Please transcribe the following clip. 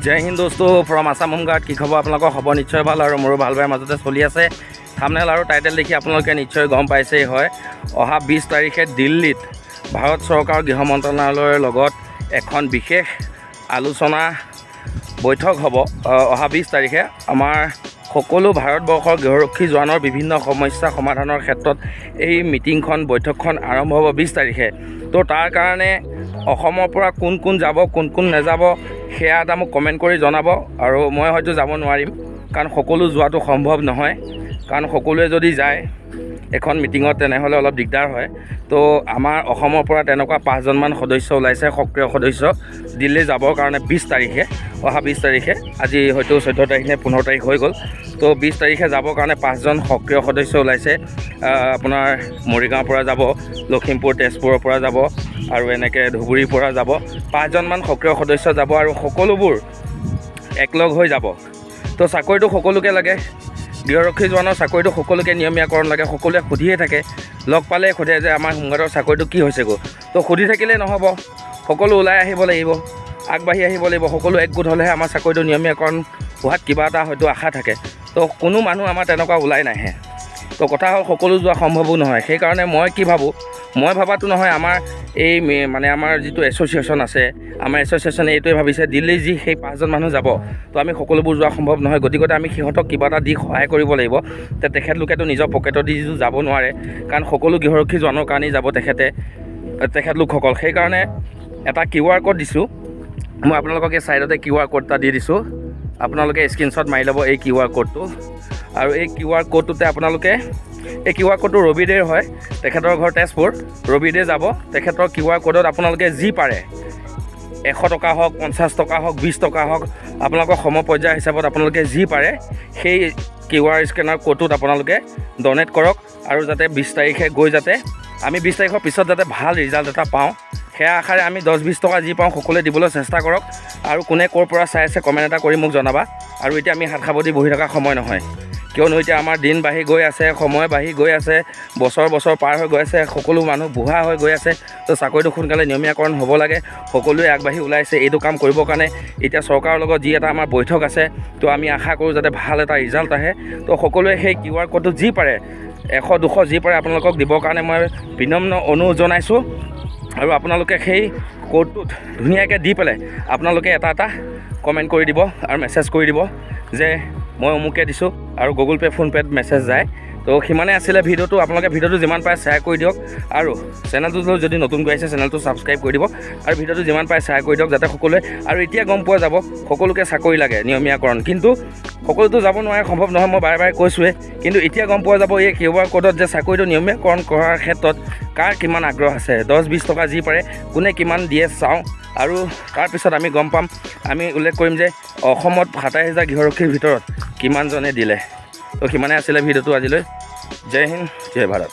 जय हिंद दोस्तों from Assam home guard की खबर आपलोকৰ खबर निश्चय ভাল আৰু মোৰো ভাল বেয়া মাজতে চলি আছে থাম্বনেল আৰু টাইটেল দেখি আপোনালোকে নিশ্চয় গম পাইছেই হয় অহা 20 তাৰিখে দিল্লীত ভাৰত চৰকাৰৰ গৃহ মন্ত্ৰালয়ৰ লগত এখন বিশেষ আলোচনা বৈঠক হ'ব অহা 20 তাৰিখে আমাৰ সকলো ভাৰতবৰ্ষৰ গৃহৰক্ষী জোৱানৰ বিভিন্ন সমস্যা সমাধানৰ ক্ষেত্ৰত এই মিটিংখন বৈঠকখন আৰম্ভ হ'ব 20 তাৰিখে তো তাৰ কাৰণে অসমৰ পৰা কোন কোন যাব কোন কোন নাযাব সেয়া এটা মোক কমেণ্ট কৰি জনাব আৰু মই হয়তো যাব নোৱাৰিম কাৰণ সকলো যোৱাটো সম্ভৱ নহয় কাৰণ সকলোৱে যদি যায় এখন মিটিঙত তেনেহ'লে অলপ দিগদাৰ হয় তো আমাৰ অসমৰ পৰা তেনেকুৱা 5 জন মান সদস্য ওলাইছে সক্ৰিয় সদস্য দিল্লী যাবৰ কাৰণে 20 তাৰিখে অহা 20 তাৰিখে আজি হয়তো 14 তাৰিখ নে 15 তাৰিখ হৈ গ'ল তো 20 তাৰিখে যাবৰ কাৰণে 5 জন সক্ৰিয় সদস্য ওলাইছে আপোনাৰ মৰিগাঁৱৰ পৰা যাব লখিমপুৰ তেজপুৰৰ পৰা যাব আৰু এনেকৈ ধুবুৰীৰ পৰা যাব 5 জন মান সক্ৰিয় সদস্য যাব আৰু সকলোবোৰ একলগ হৈ যাব তো চাকৰিটো সকলোকে লাগে গৃহৰক্ষী জোৱানৰ চাকৰিটো সকলোকে নিয়মীয়াকৰণ লাগে সকলোৱে সুধিয়ে থাকে লগ পালে সোধে যে আমাৰ হোমগাৰ্ডৰ চাকৰিটো কি হৈছে গো তো সুধি থাকিলে নহ'ব সকলো ওলাই আহিব লাগিব আগবাঢ়ি আহিব লাগিব সকলো একগোট হ'লেহে আমাৰ চাকৰিটো নিয়মীয়াকৰণ হোৱাত কিবা এটা হয়তো আশা থাকে তো কোনো মানুহ আমাৰ তেনেকুৱা ওলাই নাহে তো কথা হ'ল সকলো যোৱা সম্ভৱো নহয় সেইকাৰণে মই কি ভাবোঁ মই ভাবাটো নহয় আমাৰ এই মানে আমাৰ যিটো এছ'চিয়েশ্যন আছে আমাৰ এছ'চিয়েশ্যনে এইটোৱে ভাবিছে দিল্লী যি সেই 5 জন মানুহ যাব তো আমি সকলোবোৰ যোৱা সম্ভৱ নহয় গতিকে আমি সিহঁতক কিবা এটা দি সহায় কৰিব লাগিব তে তেখেতলোকেতো নিজৰ পকেটত দি যাব নোৱাৰে কাৰণ সকলো গৃহৰক্ষী জোৱানৰ কাৰণেই যাব তেখেতলোকসকল সেইকাৰণে এটা QR কোড দিছোঁ মই আপোনালোকক এই ছাইডতে QR কোড এটা দি দিছোঁ আপোনালোকে স্ক্ৰীনশ্বট মাৰি ল'ব এই QR কোডটো আৰু এই QR কোডটোতে আপোনালোকে এই QR কোডটো ৰবিদেৰ হয় তেখেতৰ ঘৰ তেজপুৰ ৰবিদে যাব তেখেতৰ QR কোডত আপোনালোকে যি পাৰে 100 টকা হওক 50 টকা হওক 20 টকা হওক আপোনালোকৰ সমপৰ্যায় হিচাপত আপোনালোকে যি পাৰে সেই QR স্কেনাৰ কোডটোত আপোনালোকে ডনেট কৰক আৰু যাতে 20 তাৰিখে গৈ যাতে আমি 20 তাৰিখৰ পিছত যাতে ভাল ৰিজাল্ট এটা পাওঁ সেয়া আশাৰে আমি 10-20 টকা যি পাওঁ সকলোৱে দিবলৈ চেষ্টা কৰক আৰু কোনে ক'ৰ পৰা চাই আছে কমেণ্ট এটা কৰি মোক জনাবা আৰু এতিয়া আমি হাত খাব দি বহি থকা সময় নহয় কিয়নো এতিয়া আমাৰ দিন বাঢ়ি গৈ আছে সময় বাঢ়ি গৈ আছে বছৰ পাৰ হৈ গৈ আছে সকলো মানুহ বুঢ়া হৈ গৈ আছে তো চাকৰিটো সোনকালে নিয়মীয়াকৰণ হ'ব লাগে সকলোৱে আগবাঢ়ি ওলাইছে এইটো কাম কৰিবৰ কাৰণে এতিয়া চৰকাৰৰ লগত যি এটা আমাৰ বৈঠক আছে তো আমি আশা কৰোঁ যাতে ভাল এটা ৰিজাল্ট আহে তো সকলোৱে সেই QR কোডটো যি পাৰে 100-200 যি পাৰে আপোনালোকক দিবৰ কাৰণে মই বিনম্ৰ অনুৰোধ জনাইছোঁ আৰু আপোনালোকে সেই কোডটোত ধুনীয়াকৈ দি পেলাই আপোনালোকে এটা কমেণ্ট কৰি দিব আৰু মেছেজ কৰি দিব যে মই অমুকে দিছোঁ আৰু গুগল পে' ফোন পে'ত মেছেজ যায় তো সিমানে আছিলে ভিডিঅ'টো আপোনালোকে ভিডিঅ'টো যিমান পাৰে শ্বেয়াৰ কৰি দিয়ক আৰু চেনেলটো যদি নতুনকৈ আহিছে চেনেলটো ছাবস্ক্ৰাইব কৰি দিব আৰু ভিডিঅ'টো যিমান পাৰে শ্বেয়াৰ কৰি দিয়ক যাতে সকলোৱে আৰু এতিয়া গম পোৱা যাব সকলোকে চাকৰি লাগে নিয়মীয়াকৰণ কিন্তু সকলোতো যাব নোৱাৰে সম্ভৱ নহয় মই বাৰে বাৰে কৈছোঁৱে কিন্তু এতিয়া গম পোৱা যাব এই QR কোডত যে চাকৰিটো নিয়মীয়াকৰণ কৰাৰ ক্ষেত্ৰত কাৰ কিমান আগ্ৰহ আছে 10-20 টকা যি পাৰে কোনে কিমান দিয়ে চাওঁ আৰু তাৰপিছত আমি গম পাম আমি উল্লেখ কৰিম যে অসমত 27,000 গৃহৰক্ষীৰ ভিতৰত কিমানজনে দিলে তো সিমানে আছিলে ভিডিঅ'টো আজিলৈ জয় হিন্দ জয় ভাৰত।